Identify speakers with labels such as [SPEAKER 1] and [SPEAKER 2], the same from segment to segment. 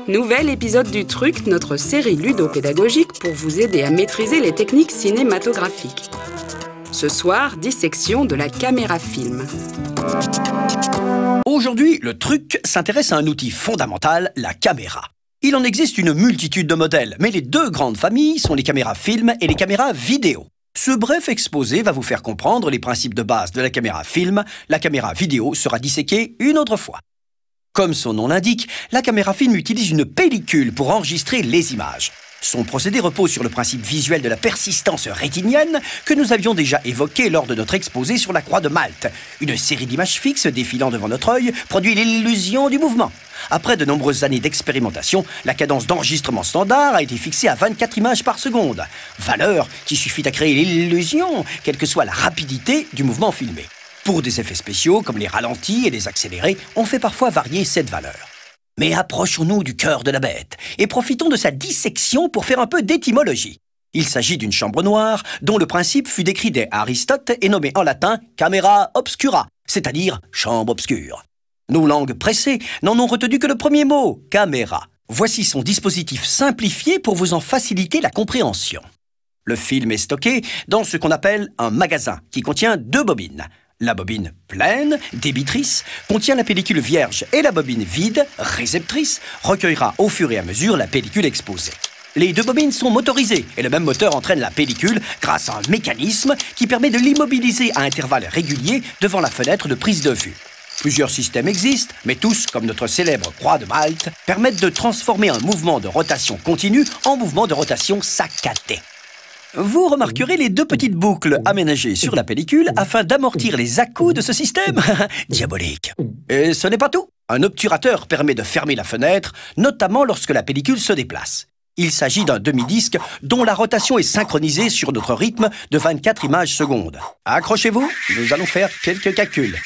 [SPEAKER 1] Nouvel épisode du Truc, notre série ludopédagogique pour vous aider à maîtriser les techniques cinématographiques. Ce soir, dissection de la caméra film.
[SPEAKER 2] Aujourd'hui, le Truc s'intéresse à un outil fondamental, la caméra. Il en existe une multitude de modèles, mais les deux grandes familles sont les caméras film et les caméras vidéo. Ce bref exposé va vous faire comprendre les principes de base de la caméra film. La caméra vidéo sera disséquée une autre fois. Comme son nom l'indique, la caméra film utilise une pellicule pour enregistrer les images. Son procédé repose sur le principe visuel de la persistance rétinienne que nous avions déjà évoqué lors de notre exposé sur la croix de Malte. Une série d'images fixes défilant devant notre œil produit l'illusion du mouvement. Après de nombreuses années d'expérimentation, la cadence d'enregistrement standard a été fixée à 24 images par seconde. Valeur qui suffit à créer l'illusion, quelle que soit la rapidité du mouvement filmé. Pour des effets spéciaux, comme les ralentis et les accélérés, on fait parfois varier cette valeur. Mais approchons-nous du cœur de la bête et profitons de sa dissection pour faire un peu d'étymologie. Il s'agit d'une chambre noire dont le principe fut décrit dès Aristote et nommé en latin camera obscura, c'est-à-dire chambre obscure. Nos langues pressées n'en ont retenu que le premier mot, caméra. Voici son dispositif simplifié pour vous en faciliter la compréhension. Le film est stocké dans ce qu'on appelle un magasin qui contient deux bobines. La bobine pleine, débitrice, contient la pellicule vierge et la bobine vide, réceptrice, recueillera au fur et à mesure la pellicule exposée. Les deux bobines sont motorisées et le même moteur entraîne la pellicule grâce à un mécanisme qui permet de l'immobiliser à intervalles réguliers devant la fenêtre de prise de vue. Plusieurs systèmes existent, mais tous, comme notre célèbre croix de Malte, permettent de transformer un mouvement de rotation continue en mouvement de rotation saccadé. Vous remarquerez les deux petites boucles aménagées sur la pellicule afin d'amortir les à-coups de ce système. Diabolique. Et ce n'est pas tout. Un obturateur permet de fermer la fenêtre, notamment lorsque la pellicule se déplace. Il s'agit d'un demi-disque dont la rotation est synchronisée sur notre rythme de 24 images secondes. Accrochez-vous, nous allons faire quelques calculs.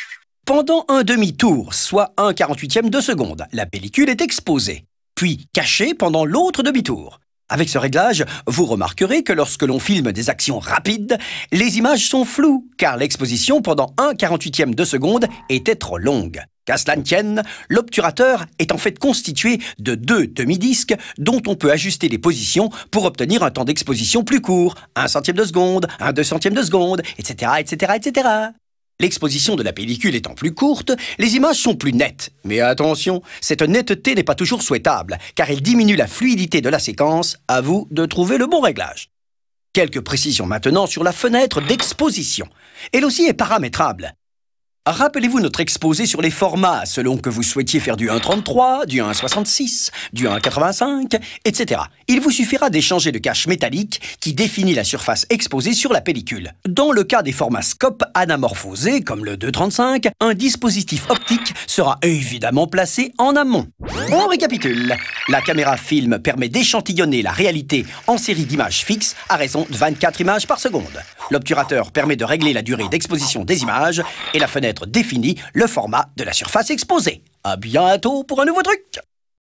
[SPEAKER 2] Pendant un demi-tour, soit 1/48e de seconde, la pellicule est exposée, puis cachée pendant l'autre demi-tour. Avec ce réglage, vous remarquerez que lorsque l'on filme des actions rapides, les images sont floues, car l'exposition pendant 1/48e de seconde était trop longue. Qu'à cela ne tienne, l'obturateur est en fait constitué de deux demi-disques dont on peut ajuster les positions pour obtenir un temps d'exposition plus court, 1/100e de seconde, 1/200e de seconde, etc., etc., etc. L'exposition de la pellicule étant plus courte, les images sont plus nettes. Mais attention, cette netteté n'est pas toujours souhaitable, car elle diminue la fluidité de la séquence. À vous de trouver le bon réglage. Quelques précisions maintenant sur la fenêtre d'exposition. Elle aussi est paramétrable. Rappelez-vous notre exposé sur les formats, selon que vous souhaitiez faire du 1.33, du 1.66, du 1.85, etc. Il vous suffira d'échanger le cache métallique qui définit la surface exposée sur la pellicule. Dans le cas des formats scope anamorphosés, comme le 2.35, un dispositif optique sera évidemment placé en amont. On récapitule. La caméra film permet d'échantillonner la réalité en série d'images fixes à raison de 24 images par seconde. L'obturateur permet de régler la durée d'exposition des images et la fenêtre définit le format de la surface exposée. À bientôt pour un nouveau truc!